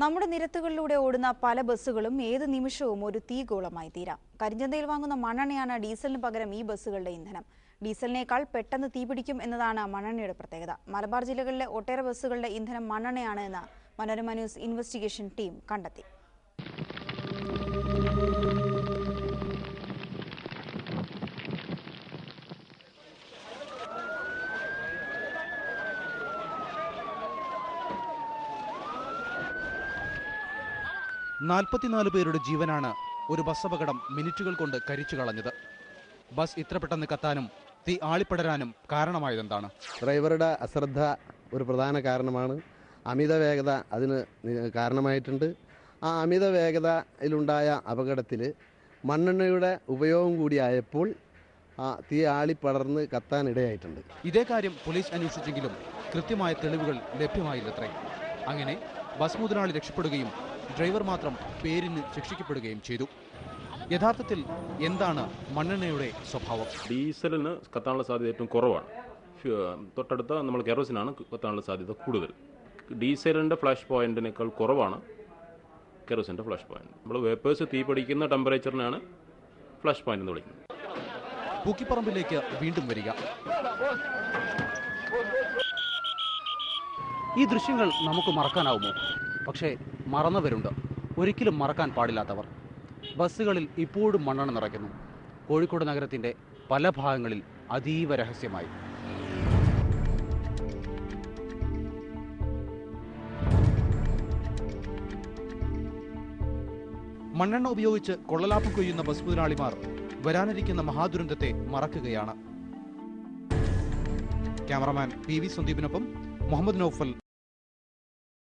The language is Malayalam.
നമ്മുടെ നിരത്തുകളിലൂടെ ഓടുന്ന പല ബസ്സുകളും ഏത് നിമിഷവും ഒരു തീഗോളമായി തീരാം. കരിഞ്ചന്തയിൽ വാങ്ങുന്ന മണ്ണെണ്ണയാണ് ഡീസലിന് പകരം ഈ ബസ്സുകളുടെ ഇന്ധനം. ഡീസലിനേക്കാൾ പെട്ടെന്ന് തീപിടിക്കും എന്നതാണ് മണ്ണെണ്ണയുടെ പ്രത്യേകത. മലബാർ ജില്ലകളിലെ ഒട്ടേറെ ബസ്സുകളുടെ ഇന്ധനം മണ്ണെണ്ണയാണ് എന്ന് മനോരമ ന്യൂസ് ഇൻവെസ്റ്റിഗേഷൻ ടീം കണ്ടെത്തി. പേരുടെ ജീവനാണ് ഒരു ബസ് അപകടം മിനിറ്റുകൾ കൊണ്ട് കരിച്ചു കളഞ്ഞത്. ബസ് ഇത്ര പെട്ടെന്ന് കത്താനും തീ ആളിപ്പടരാനും കാരണമായതെന്താണ്? ഡ്രൈവറുടെ അശ്രദ്ധ ഒരു പ്രധാന കാരണമാണ്. അമിത വേഗത അതിന് കാരണമായിട്ടുണ്ട്. ആ അമിത വേഗതയിലുണ്ടായ അപകടത്തിൽ മണ്ണെണ്ണയുടെ ഉപയോഗം കൂടിയായപ്പോൾ തീ ആളിപ്പടർന്ന് കത്താനിടയായിട്ടുണ്ട്. ഇതേ കാര്യം പോലീസ് അന്വേഷിച്ചെങ്കിലും കൃത്യമായ തെളിവുകൾ ലഭ്യമായില്ലത്രേ. അങ്ങനെ ബസ് മുതലാളി രക്ഷപ്പെടുകയും ഡ്രൈവർ മാത്രം പേരിന് ശിക്ഷിക്കപ്പെടുകയും ചെയ്തു. യഥാർത്ഥത്തിൽ എന്താണ് മണ്ണെണ്ണയുടെ സ്വഭാവം? ഡീസലിന് കത്താനുള്ള സാധ്യത ഏറ്റവും കുറവാണ്. തൊട്ടടുത്ത നമ്മൾ കെറോസിനാണ് കത്താനുള്ള സാധ്യത കൂടുതൽ. ഡീസലിൻ്റെ ഫ്ലാഷ് പോയിന്റിനേക്കാൾ കുറവാണ് കെറോസിൻ്റെ ഫ്ലാഷ് പോയിന്റ്. നമ്മൾ വേപ്പേഴ്സ് തീ പിടിക്കുന്ന ടെമ്പറേച്ചറിനാണ് ഫ്ലാഷ് പോയിന്റ് എന്ന് വിളിക്കുന്നത്. പൂക്കിപ്പറമ്പിലേക്ക് വീണ്ടും വരിക. ഈ ദൃശ്യങ്ങൾ നമുക്ക് മറക്കാനാവുമോ? പക്ഷേ മറന്നവരുണ്ട്, ഒരിക്കലും മറക്കാൻ പാടില്ലാത്തവർ. ബസ്സുകളിൽ ഇപ്പോഴും മണ്ണെണ്ണ നിറയ്ക്കുന്നു. കോഴിക്കോട് നഗരത്തിൻ്റെ പല ഭാഗങ്ങളിൽ അതീവ രഹസ്യമായി. മണ്ണെണ്ണ ഉപയോഗിച്ച് കൊള്ളലാഭം കൊയ്യുന്ന ബസ് മുതലാളിമാർ വരാനിരിക്കുന്ന മഹാദുരന്തത്തെ മറക്കുകയാണ്. ക്യാമറമാൻ PV സന്ദീപിനൊപ്പം മുഹമ്മദ് നൌഫൽ.